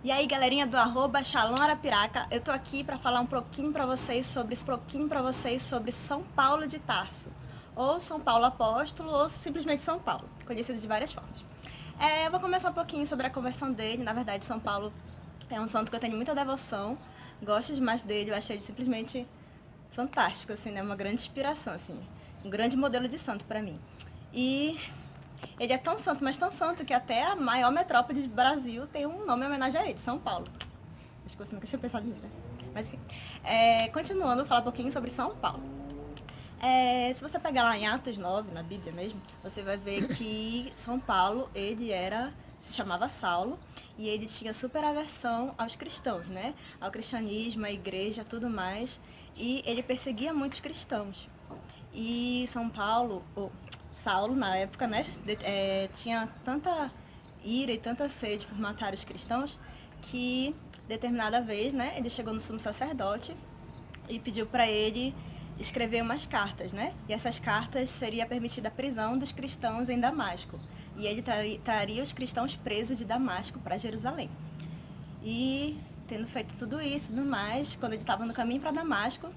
E aí, galerinha do @ShalomArapiraca, eu tô aqui para falar um pouquinho para vocês sobre São Paulo de Tarso, ou São Paulo Apóstolo, ou simplesmente São Paulo, conhecido de várias formas. Eu vou começar um pouquinho sobre a conversão dele. Na verdade, São Paulo é um santo que eu tenho muita devoção, gosto demais dele, eu achei ele simplesmente fantástico, assim, né? Uma grande inspiração, assim, um grande modelo de santo para mim. E ele é tão santo, mas tão santo, que até a maior metrópole do Brasil tem um nome em homenagem a ele, São Paulo. Acho que você nunca tinha pensado nisso, né? Mas enfim, continuando, vou falar um pouquinho sobre São Paulo. Se você pegar lá em Atos 9, na Bíblia mesmo, você vai ver que São Paulo, ele se chamava Saulo, e ele tinha super aversão aos cristãos, né? Ao cristianismo, à igreja, tudo mais, e ele perseguia muitos cristãos. E Saulo, na época, né, tinha tanta ira e tanta sede por matar os cristãos, que determinada vez, né, ele chegou no sumo sacerdote e pediu para ele escrever umas cartas, né? E essas cartas seria permitida a prisão dos cristãos em Damasco. E ele traria os cristãos presos de Damasco para Jerusalém. E, tendo feito tudo isso e tudo mais, quando ele estava no caminho para Damasco,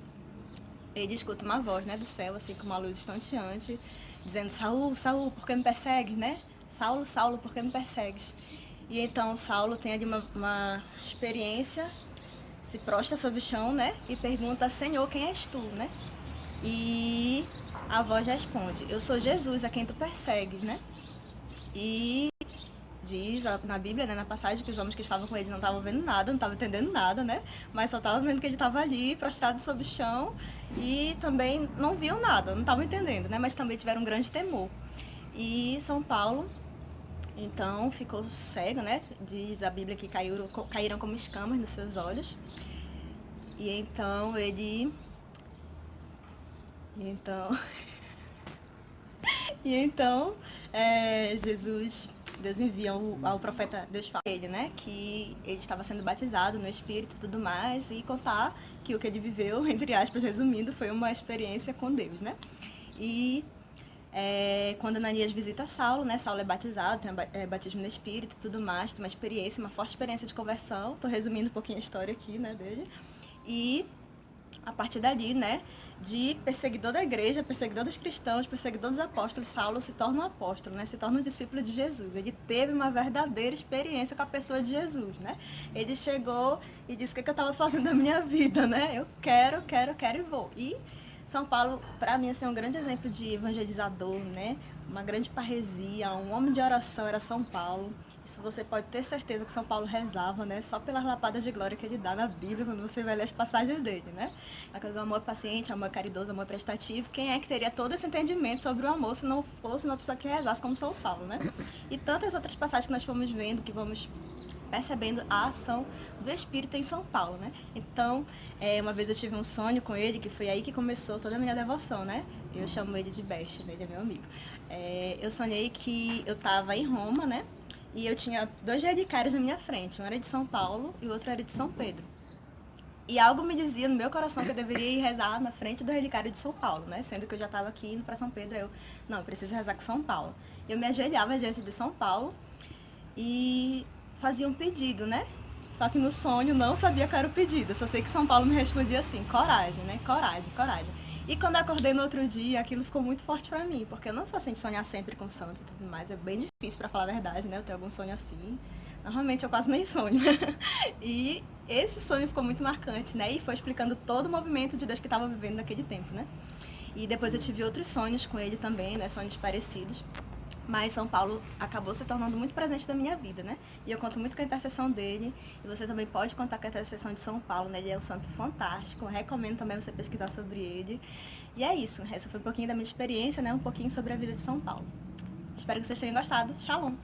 ele escuta uma voz, né, do céu, assim, com uma luz estonteante, dizendo: Saul, Saul, por que me persegues, né? Saulo, Saulo, por que me persegues? E então Saulo tem ali uma experiência, se prostra sobre o chão, né? E pergunta: Senhor, quem és tu, né? E a voz responde: eu sou Jesus, a quem tu persegues, né? E diz na Bíblia, né, na passagem, que os homens que estavam com ele não estavam vendo nada, não estavam entendendo nada, né? Mas só estavam vendo que ele estava ali, prostrado sobre o chão, e também não viam nada, não estavam entendendo, né? Mas também tiveram um grande temor. E São Paulo, então, ficou cego, né? Diz a Bíblia que caíram como escamas nos seus olhos. E então Jesus, Deus envia ao profeta, Deus fala a ele, né, que ele estava sendo batizado no Espírito e tudo mais, e contar que o que ele viveu, entre aspas, resumindo, foi uma experiência com Deus, né? E quando Ananias visita Saulo, né, Saulo é batizado, tem batismo no Espírito e tudo mais, tem uma forte experiência de conversão. Estou resumindo um pouquinho a história aqui, né, dele. E a partir dali, né, de perseguidor da igreja, perseguidor dos cristãos, perseguidor dos apóstolos, Saulo se torna um apóstolo, né, se torna um discípulo de Jesus. Ele teve uma verdadeira experiência com a pessoa de Jesus, né? Ele chegou e disse: o que eu estava fazendo da minha vida, né? Eu quero e vou. E São Paulo, para mim, é um grande exemplo de evangelizador, né? Uma grande parresia, um homem de oração era São Paulo. Isso você pode ter certeza que São Paulo rezava, né? Só pelas lapadas de glória que ele dá na Bíblia, quando você vai ler as passagens dele, né? Aquele do amor paciente, amor caridoso, amor prestativo. Quem é que teria todo esse entendimento sobre o amor se não fosse uma pessoa que rezasse como São Paulo, né? E tantas outras passagens que nós fomos vendo, que vamos percebendo a ação do Espírito em São Paulo, né? Então, uma vez eu tive um sonho com ele, que foi aí que começou toda a minha devoção, né? Eu chamo ele de Best, né? Ele é meu amigo. Eu sonhei que eu estava em Roma, né? E eu tinha 2 relicários na minha frente. Um era de São Paulo e o outro era de São Pedro. E algo me dizia no meu coração que eu deveria ir rezar na frente do relicário de São Paulo, né? Sendo que eu já estava aqui indo para São Pedro, eu preciso rezar com São Paulo. Eu me ajoelhava diante de São Paulo e fazia um pedido, né? Só que no sonho não sabia qual era o pedido. Eu só sei que São Paulo me respondia assim: coragem, né? Coragem, coragem. E quando eu acordei no outro dia, aquilo ficou muito forte pra mim, porque eu não sou assim de sonhar sempre com santos e tudo mais. É bem difícil, pra falar a verdade, né? Eu tenho algum sonho assim. Normalmente eu quase nem sonho. E esse sonho ficou muito marcante, né? E foi explicando todo o movimento de Deus que estava vivendo naquele tempo, né? E depois eu tive outros sonhos com ele também, né? Sonhos parecidos. Mas São Paulo acabou se tornando muito presente na minha vida, né? E eu conto muito com a intercessão dele. E você também pode contar com a intercessão de São Paulo, né? Ele é um santo fantástico. Eu recomendo também você pesquisar sobre ele. E é isso. Essa foi um pouquinho da minha experiência, né? Um pouquinho sobre a vida de São Paulo. Espero que vocês tenham gostado. Shalom!